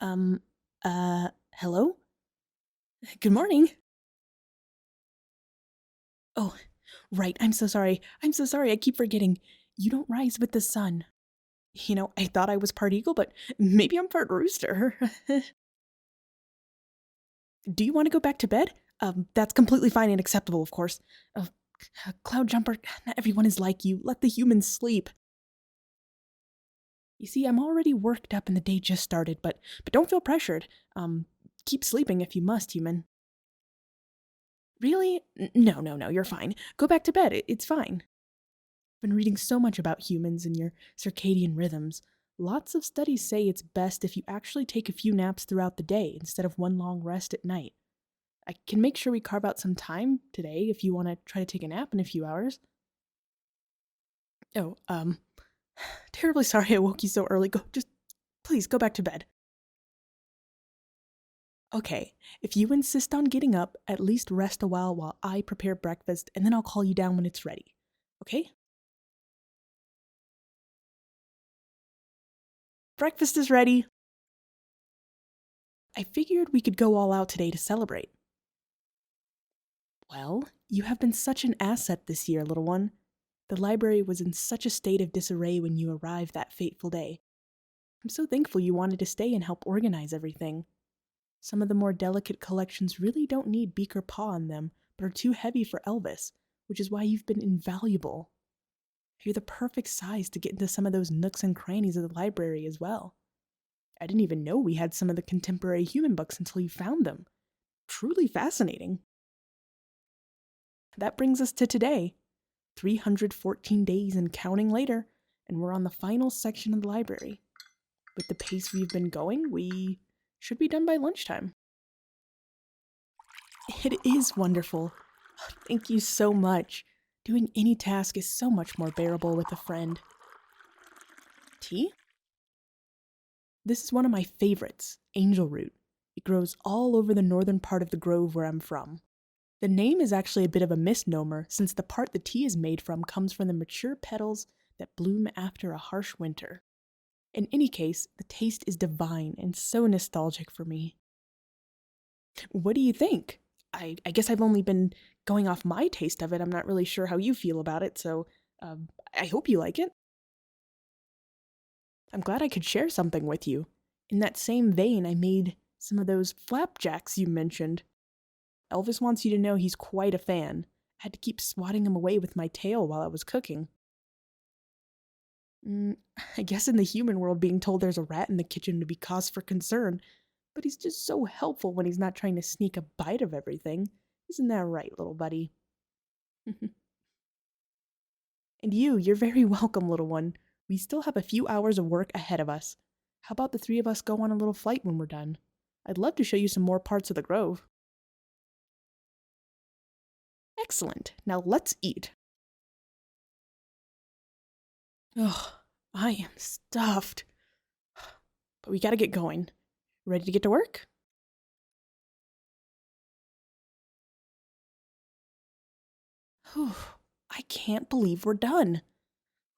Um, hello? Good morning. Oh, right, I'm so sorry. I keep forgetting. You don't rise with the sun. I thought I was part eagle, but maybe I'm part rooster. Do you want to go back to bed? That's completely fine and acceptable, of course. Cloudjumper, not everyone is like you. Let the humans sleep. You see, I'm already worked up and the day just started, but don't feel pressured. Keep sleeping if you must, human. Really? No, you're fine. Go back to bed. It's fine. I've been reading so much about humans and your circadian rhythms. Lots of studies say it's best if you actually take a few naps throughout the day instead of one long rest at night. I can make sure we carve out some time today if you want to try to take a nap in a few hours. Oh, terribly sorry I woke you so early. Please go back to bed. Okay, if you insist on getting up, at least rest a while I prepare breakfast and then I'll call you down when it's ready. Okay? Breakfast is ready. I figured we could go all out today to celebrate. Well, you have been such an asset this year, little one. The library was in such a state of disarray when you arrived that fateful day. I'm so thankful you wanted to stay and help organize everything. Some of the more delicate collections really don't need beak or paw on them, but are too heavy for Elvis, which is why you've been invaluable. You're the perfect size to get into some of those nooks and crannies of the library as well. I didn't even know we had some of the contemporary human books until you found them. Truly fascinating. That brings us to today, 314 days and counting later, and we're on the final section of the library. With the pace we've been going, we should be done by lunchtime. It is wonderful. Thank you so much. Doing any task is so much more bearable with a friend. Tea? This is one of my favorites, angel root. It grows all over the northern part of the grove where I'm from. The name is actually a bit of a misnomer since the part the tea is made from comes from the mature petals that bloom after a harsh winter. In any case, the taste is divine and so nostalgic for me. What do you think? I guess I've only been going off my taste of it. I'm not really sure how you feel about it, so I hope you like it. I'm glad I could share something with you. In that same vein, I made some of those flapjacks you mentioned. Elvis wants you to know he's quite a fan. I had to keep swatting him away with my tail while I was cooking. I guess in the human world, being told there's a rat in the kitchen would be cause for concern, but he's just so helpful when he's not trying to sneak a bite of everything. Isn't that right, little buddy? And you're very welcome, little one. We still have a few hours of work ahead of us. How about the three of us go on a little flight when we're done? I'd love to show you some more parts of the grove. Excellent. Now let's eat. Ugh, I am stuffed. But we gotta get going. Ready to get to work? Whew, I can't believe we're done.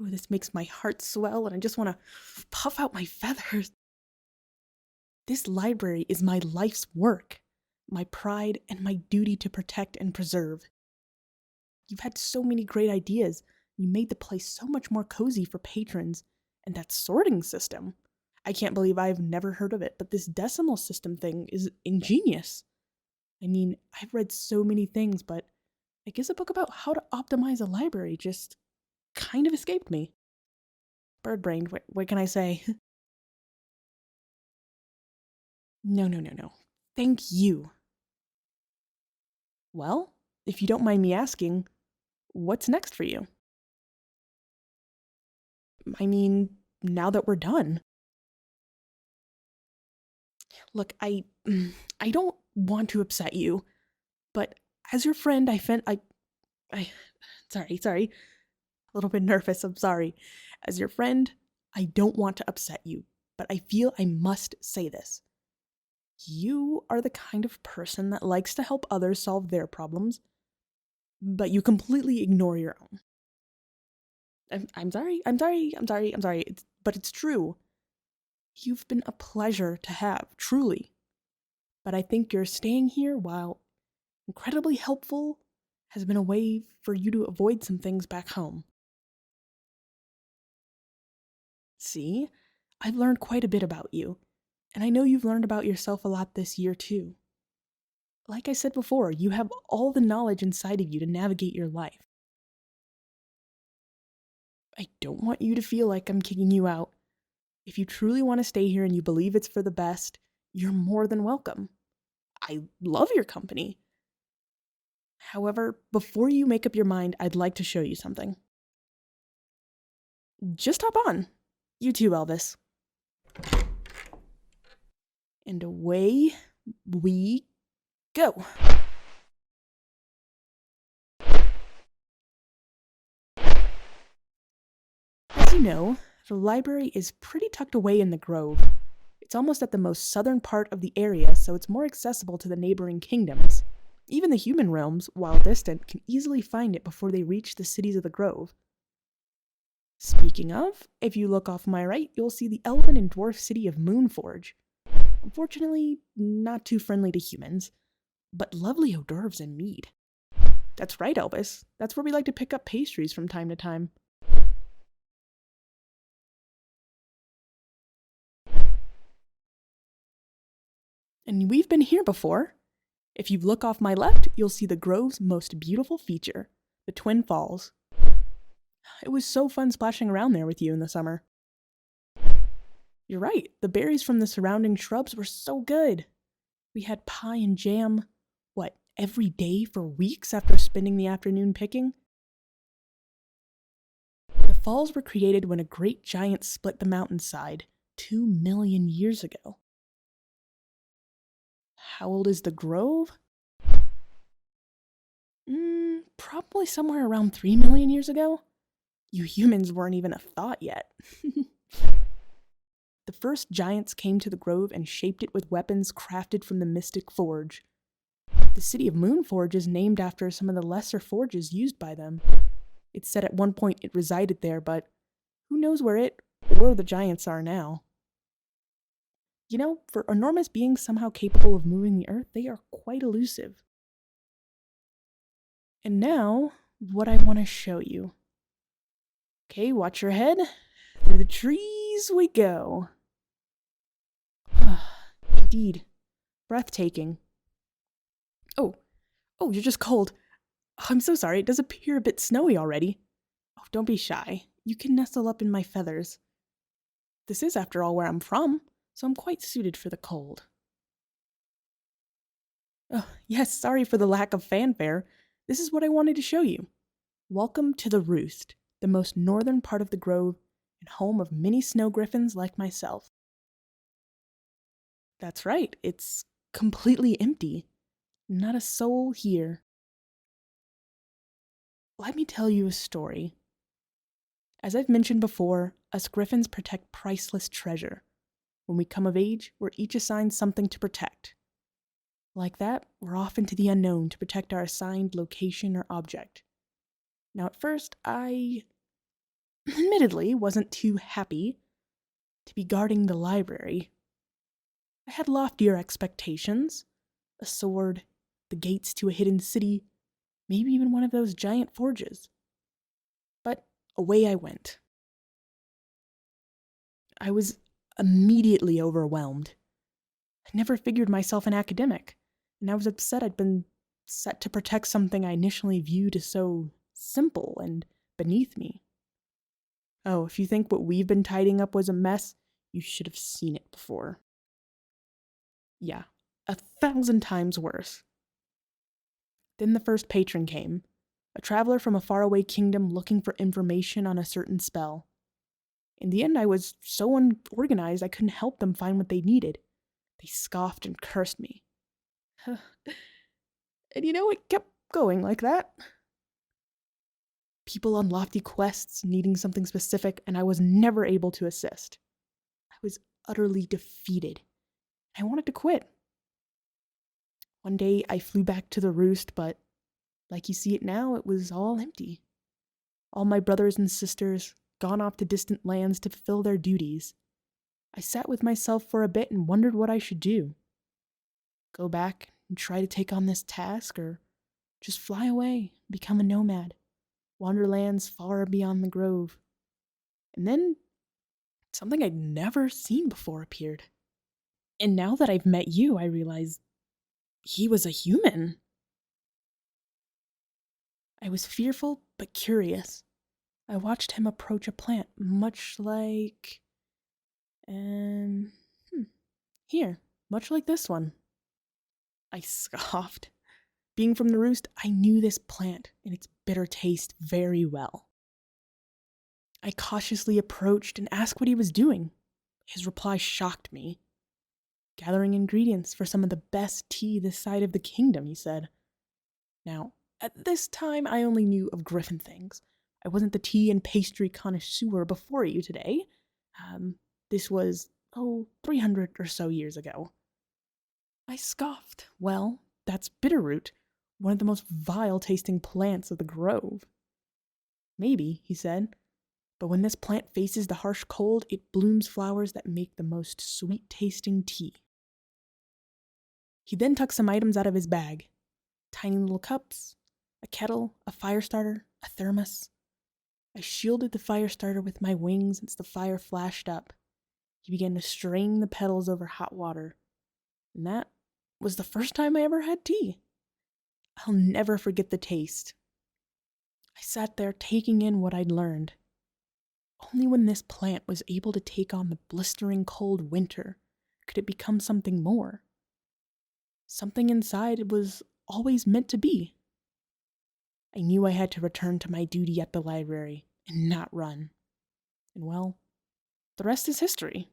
Ooh, this makes my heart swell and I just want to puff out my feathers. This library is my life's work, my pride and my duty to protect and preserve. You've had so many great ideas. You made the place so much more cozy for patrons. And that sorting system. I can't believe I've never heard of it, but this decimal system thing is ingenious. I mean, I've read so many things, but I guess a book about how to optimize a library just kind of escaped me. Bird brained, what can I say? No. Thank you. Well, if you don't mind me asking, what's next for you? I mean, now that we're done. Look, I don't want to upset you, but as your friend, sorry, a little bit nervous, I'm sorry. As your friend, I don't want to upset you, but I feel I must say this. You are the kind of person that likes to help others solve their problems, but you completely ignore your own. I'm sorry, but it's true. You've been a pleasure to have, truly. But I think your staying here, while incredibly helpful, has been a way for you to avoid some things back home. See, I've learned quite a bit about you, and I know you've learned about yourself a lot this year too. Like I said before, you have all the knowledge inside of you to navigate your life. I don't want you to feel like I'm kicking you out. If you truly want to stay here and you believe it's for the best, you're more than welcome. I love your company. However, before you make up your mind, I'd like to show you something. Just hop on. You too, Elvis. And away we go. As you know, the library is pretty tucked away in the grove. It's almost at the most southern part of the area, so it's more accessible to the neighboring kingdoms. Even the human realms, while distant, can easily find it before they reach the cities of the grove. Speaking of, if you look off my right, you'll see the elven and dwarf city of Moonforge. Unfortunately, not too friendly to humans, but lovely hors d'oeuvres and mead. That's right, Elvis. That's where we like to pick up pastries from time to time. And we've been here before. If you look off my left, you'll see the grove's most beautiful feature, the Twin Falls. It was so fun splashing around there with you in the summer. You're right, the berries from the surrounding shrubs were so good. We had pie and jam, every day for weeks after spending the afternoon picking? The falls were created when a great giant split the mountainside 2 million years ago. How old is the grove? Probably somewhere around 3 million years ago. You humans weren't even a thought yet. The first giants came to the grove and shaped it with weapons crafted from the mystic forge. The city of Moonforge is named after some of the lesser forges used by them. It's said at one point it resided there, but who knows where it or the giants are now. You know, for enormous beings somehow capable of moving the earth, they are quite elusive. And now, what I want to show you. Okay, watch your head. Through the trees we go. Indeed, breathtaking. Oh, you're just cold. Oh, I'm so sorry, it does appear a bit snowy already. Oh, don't be shy. You can nestle up in my feathers. This is, after all, where I'm from, so I'm quite suited for the cold. Oh, yes, sorry for the lack of fanfare. This is what I wanted to show you. Welcome to the Roost, the most northern part of the grove, and home of many snow griffins like myself. That's right, it's completely empty. Not a soul here. Let me tell you a story. As I've mentioned before, us griffins protect priceless treasure. When we come of age, we're each assigned something to protect. Like that, we're off into the unknown to protect our assigned location or object. Now at first, I admittedly wasn't too happy to be guarding the library. I had loftier expectations. A sword, the gates to a hidden city, maybe even one of those giant forges. But away I went. I was immediately overwhelmed. I never figured myself an academic, and I was upset I'd been set to protect something I initially viewed as so simple and beneath me. Oh, if you think what we've been tidying up was a mess, you should have seen it before. Yeah, 1,000 times worse. Then the first patron came, a traveler from a faraway kingdom looking for information on a certain spell. In the end, I was so unorganized I couldn't help them find what they needed. They scoffed and cursed me. And you know, it kept going like that. People on lofty quests needing something specific, and I was never able to assist. I was utterly defeated. I wanted to quit. One day, I flew back to the Roost, but like you see it now, it was all empty. All my brothers and sisters gone off to distant lands to fulfill their duties. I sat with myself for a bit and wondered what I should do. Go back and try to take on this task, or just fly away, become a nomad, wander lands far beyond the grove. And then something I'd never seen before appeared. And now that I've met you, I realize he was a human. I was fearful but curious. I watched him approach a plant, much like... Here, much like this one. I scoffed. Being from the roost, I knew this plant and its bitter taste very well. I cautiously approached and asked what he was doing. His reply shocked me. Gathering ingredients for some of the best tea this side of the kingdom, he said. Now, at this time, I only knew of griffin things. I wasn't the tea and pastry connoisseur before you today. This was, 300 or so years ago. I scoffed. Well, that's bitterroot, one of the most vile-tasting plants of the grove. Maybe, he said, but when this plant faces the harsh cold, it blooms flowers that make the most sweet-tasting tea. He then took some items out of his bag. Tiny little cups, a kettle, a fire starter, a thermos. I shielded the fire starter with my wings as the fire flashed up. He began to strain the petals over hot water. And that was the first time I ever had tea. I'll never forget the taste. I sat there taking in what I'd learned. Only when this plant was able to take on the blistering cold winter could it become something more. Something inside it was always meant to be. I knew I had to return to my duty at the library and not run. And well, the rest is history.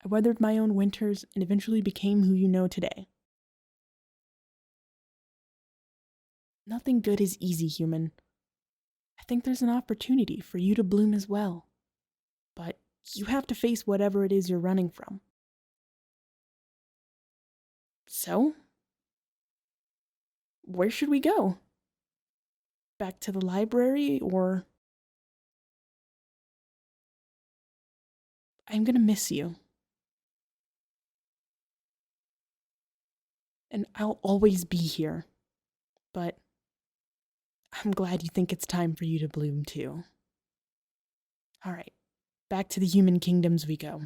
I weathered my own winters and eventually became who you know today. Nothing good is easy, human. I think there's an opportunity for you to bloom as well. But you have to face whatever it is you're running from. So, where should we go? Back to the library, or... I'm gonna miss you. And I'll always be here. But I'm glad you think it's time for you to bloom too. All right, back to the human kingdoms we go.